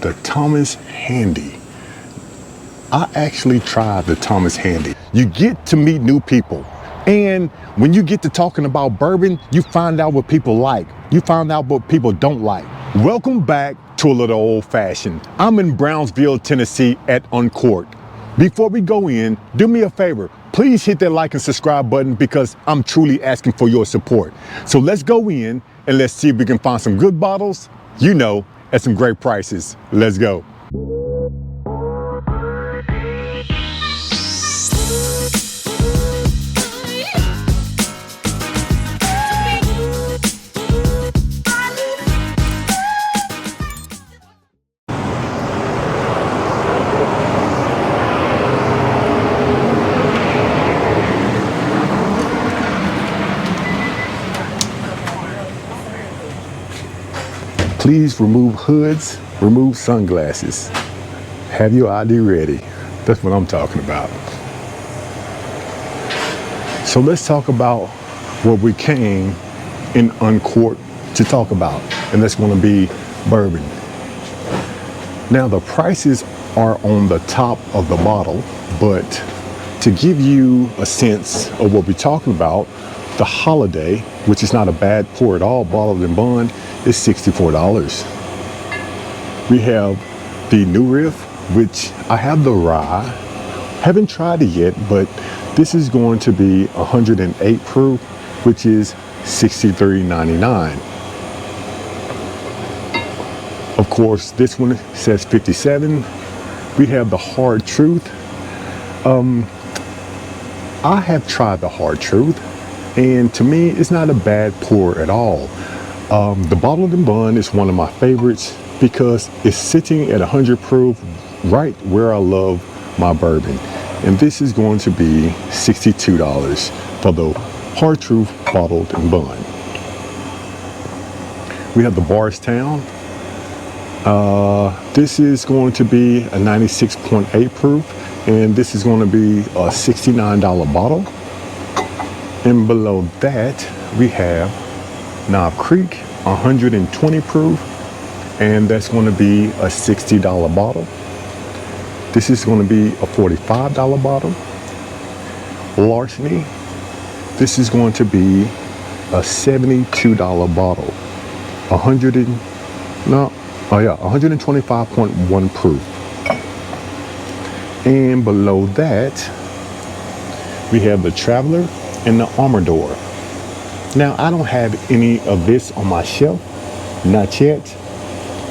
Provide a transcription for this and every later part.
the Thomas Handy. I actually tried the Thomas Handy. You get to meet new people. And when you get to talking about bourbon, you find out what people like. You find out what people don't like. Welcome back to a little old fashioned. I'm in Brownsville, Tennessee at Uncorked. Before we go in, do me a favor. Please hit that like and subscribe button because I'm truly asking for your support. So let's go in and let's see if we can find some good bottles, you know, at some great prices. Let's go. Please remove hoods, remove sunglasses. Have your ID ready. That's what I'm talking about. So let's talk about what we came in Uncorked to talk about, and that's going to be bourbon. Now the prices are on the top of the bottle, but to give you a sense of what we're talking about, the Holiday, which is not a bad pour at all, bottled in bond, is $64. We have the New Riff, which I have the rye. Haven't tried it yet, but this is going to be 108 proof, which is $63.99. Of course, this one says 57. We have the Hard Truth. I have tried the Hard Truth, and to me, it's not a bad pour at all. The bottled in bond is one of my favorites because it's sitting at 100 proof, right where I love my bourbon. And this is going to be $62 for the Hard Truth bottled in bond. We have the Barstown. This is going to be a 96.8 proof, and this is going to be a $69 bottle. And below that, we have Knob Creek, 120 proof, and that's going to be a $60 bottle. This is going to be a $45 bottle. Larceny, this is going to be a $72 bottle. 125.1 proof. And below that, we have the Traveler and the Amador. Now, I don't have any of this on my shelf, not yet.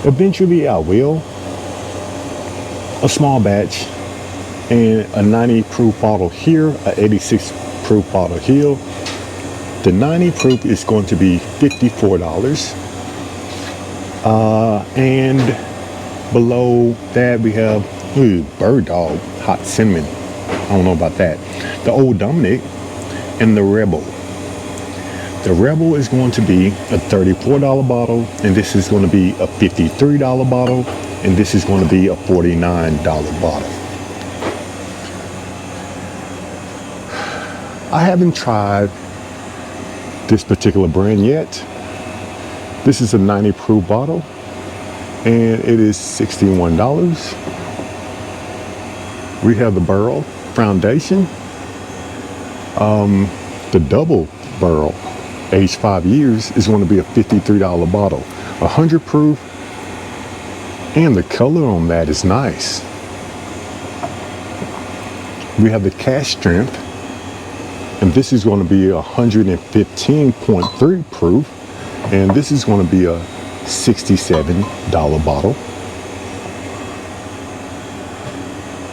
Eventually I will. A small batch and a 90 proof bottle here, a 86 proof bottle here. The 90 proof is going to be $54. And below that we have Bird Dog Hot Cinnamon. I don't know about that. The Old Dominic and the Rebel. The Rebel is going to be a $34 bottle, and this is going to be a $53 bottle, and this is going to be a $49 bottle. I haven't tried this particular brand yet. This is a 90 proof bottle, and it is $61. We have the Barrel Foundation, the double barrel, aged 5 years, is going to be a $53 bottle. 100 proof, and the color on that is nice. We have the Cash Strength, and this is going to be 115.3 proof, and this is going to be a $67 bottle.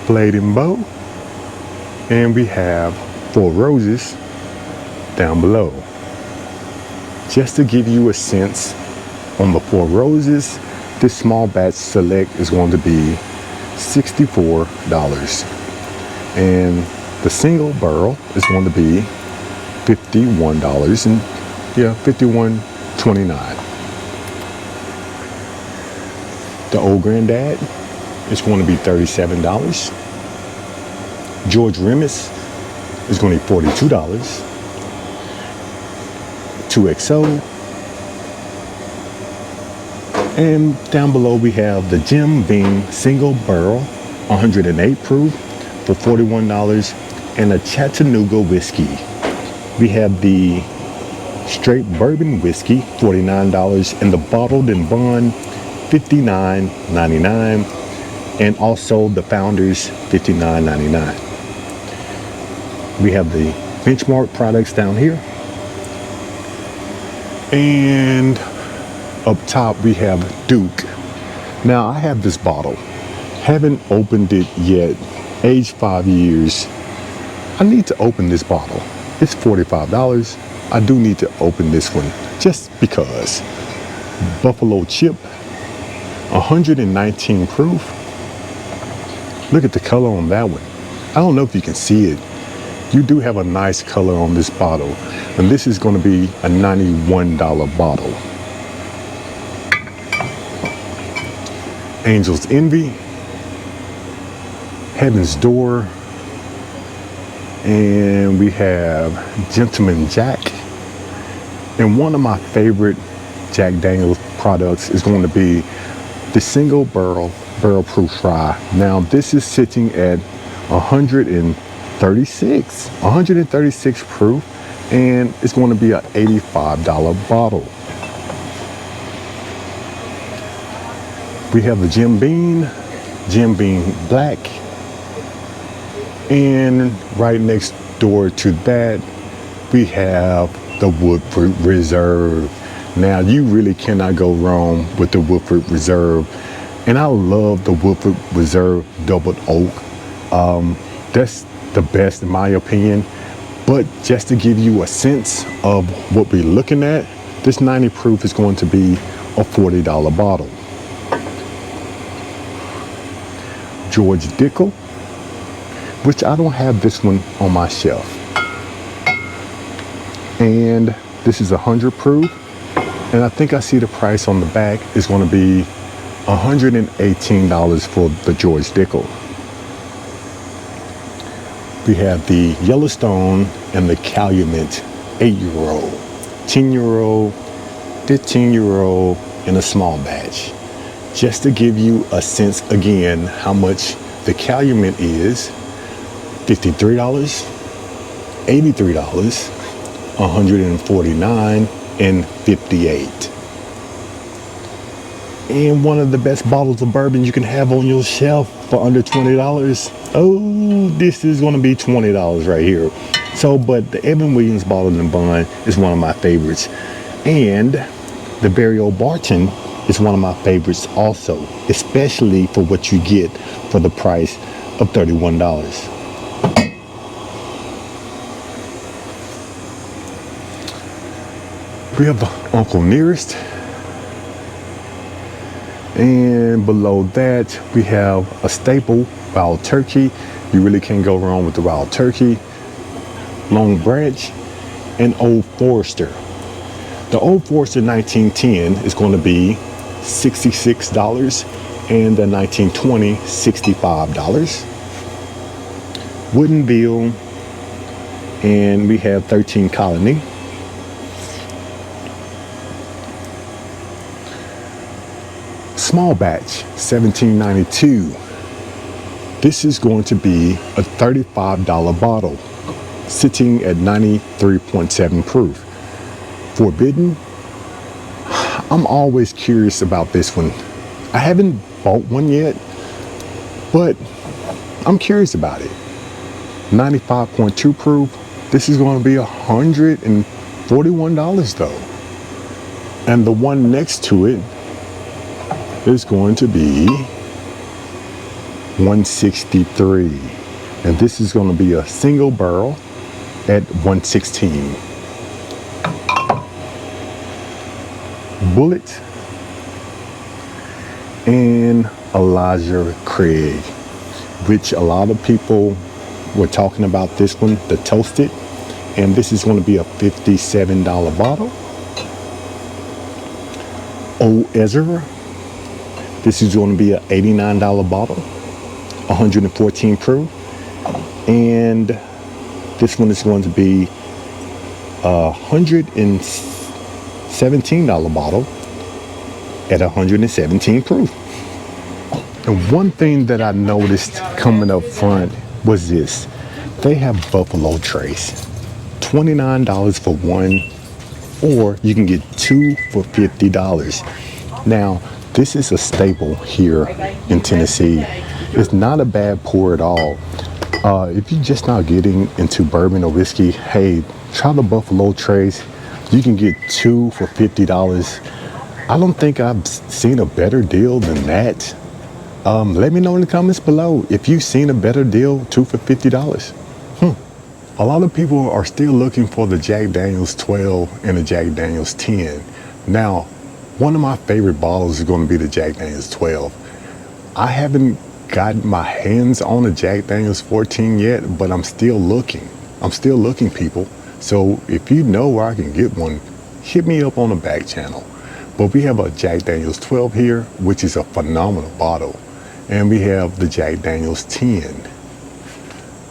Blade and Bow, and we have Four Roses down below. Just to give you a sense on the Four Roses, this small batch select is going to be $64, and the single barrel is going to be $51, and $51.29. The Old Granddad is going to be $37. George Remus is going to be $42. 2XO And down below we have the Jim Beam single barrel 108 proof for $41, and a Chattanooga whiskey. We have the straight bourbon whiskey, $49, and the bottled and bond, $59.99, and also the Founders, $59.99. We have the Benchmark products down here, and up top we have Duke. Now I have this bottle, haven't opened it yet, aged 5 years. I need to open this bottle. It's $45. I do need to open this one just because. Buffalo Chip, 119 proof. Look at the color on that one. I don't know if you can see it. You do have a nice color on this bottle, and this is going to be a $91 bottle. Angel's Envy, Heaven's Door, and we have Gentleman Jack. And one of my favorite Jack Daniel's products is going to be the single barrel proof rye. Now this is sitting at 136 proof, and it's going to be an $85 bottle. We have the Jim Beam Black, and right next door to that we have the Woodford Reserve. Now you really cannot go wrong with the Woodford Reserve, and I love the Woodford Reserve Double Oak. That's the best in my opinion. But just to give you a sense of what we're looking at, this 90 proof is going to be a $40 bottle. George Dickel, which I don't have this one on my shelf. And this is 100 proof. And I think I see the price on the back is going to be $118 for the George Dickel. We have the Yellowstone and the Calumet 8-year-old, 10-year-old, 15-year-old, in a small batch. Just to give you a sense again how much the Calumet is, $53, $83, $149, and $58. And one of the best bottles of bourbon you can have on your shelf for under $20. Oh, this is going to be $20 right here. So, but the Evan Williams Bottled and Bond is one of my favorites, and the Barry O'Barton is one of my favorites also, especially for what you get for the price of $31. We have Uncle Nearest, and below that we have a staple, Wild Turkey. You really can't go wrong with the Wild Turkey. Long Branch, and Old Forester. The Old Forester 1910 is going to be $66, and the 1920 $65. Woodinville, and we have 13 Colony. Small batch, $17.92. This is going to be a $35 bottle, sitting at 93.7 proof. Forbidden, I'm always curious about this one. I haven't bought one yet, but I'm curious about it. 95.2 proof. This is going to be $141 though. And the one next to it is going to be $163, and this is going to be a single barrel at $116. Bullet and Elijah Craig, which a lot of people were talking about this one, the Toasted, and this is going to be a $57 bottle. Old Ezra, this is going to be an $89 bottle, 114 proof, and this one is going to be a $117 bottle, at 117 proof. And one thing that I noticed coming up front was this. They have Buffalo Trace. $29 for one, or you can get two for $50. Now, this is a staple here in Tennessee. It's not a bad pour at all. If you're just not getting into bourbon or whiskey, hey, try the Buffalo Trace. You can get two for $50. I don't think I've seen a better deal than that. Let me know in the comments below if you've seen a better deal, two for $50. A lot of people are still looking for the Jack Daniel's 12 and the Jack Daniel's 10. Now, one of my favorite bottles is going to be the Jack Daniel's 12. I haven't gotten my hands on a Jack Daniel's 14 yet, but I'm still looking. I'm still looking, people. So if you know where I can get one, hit me up on the back channel. But we have a Jack Daniel's 12 here, which is a phenomenal bottle. And we have the Jack Daniel's 10.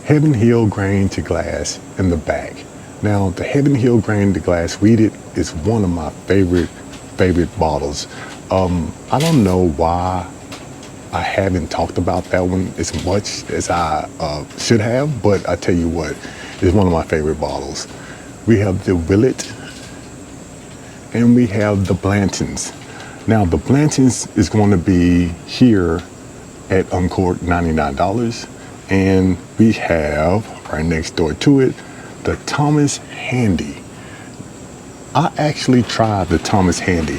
Heaven Hill grain to glass in the back. Now, the Heaven Hill grain to glass wheated is one of my favorite bottles. I don't know why I haven't talked about that one as much as I should have, but I tell you what, it's one of my favorite bottles. We have the Willet and we have the Blanton's. Now, the Blanton's is going to be here at uncorked $99. And we have right next door to it the Thomas Handy. I actually tried the Thomas Handy.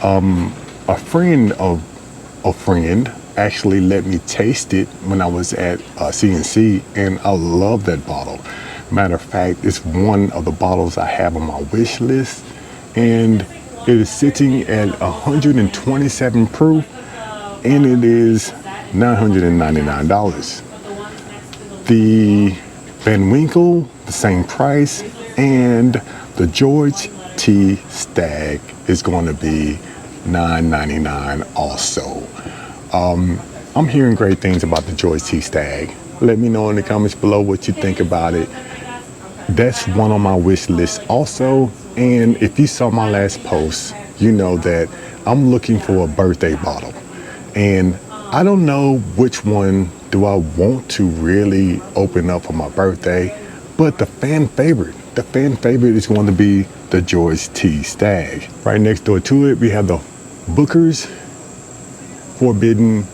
A friend of a friend actually let me taste it when I was at CNC, and I love that bottle. Matter of fact, it's one of the bottles I have on my wish list, and it is sitting at 127 proof, and it is $999. The Van Winkle, the same price, and the George T. Stagg is going to be $9.99 also. I'm hearing great things about the George T. Stagg. Let me know in the comments below what you think about it. That's one on my wish list also. And if you saw my last post, you know that I'm looking for a birthday bottle. And I don't know which one do I want to really open up for my birthday, but the fan favorite is going to be the George T. Stagg. Right next door to it, we have the Booker's Forbidden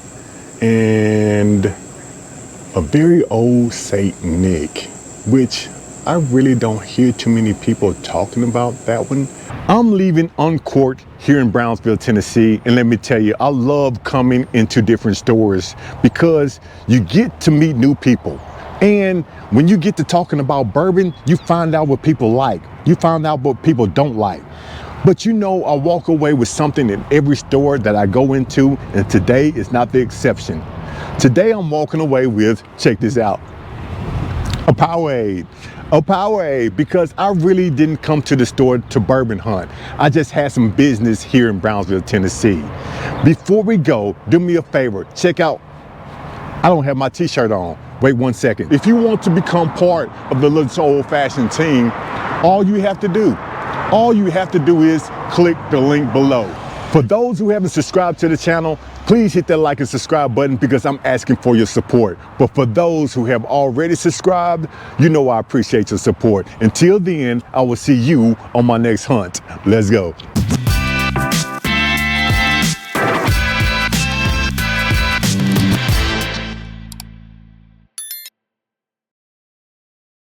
and a very old Saint Nick, which I really don't hear too many people talking about that one. I'm leaving uncorked here in Brownsville, Tennessee, and let me tell you, I love coming into different stores because you get to meet new people. And when you get to talking about bourbon, you find out what people like. You find out what people don't like. But you know, I walk away with something in every store that I go into, and today is not the exception. Today I'm walking away with, check this out, a Powerade. A Powerade, because I really didn't come to the store to bourbon hunt. I just had some business here in Brownsville, Tennessee. Before we go, do me a favor, check out, I don't have my t-shirt on. Wait 1 second. If you want to become part of the Little Old Fashioned team, all you have to do is click the link below. For those who haven't subscribed to the channel, please hit that like and subscribe button because I'm asking for your support. But for those who have already subscribed, you know I appreciate your support. Until then, I will see you on my next hunt. Let's go.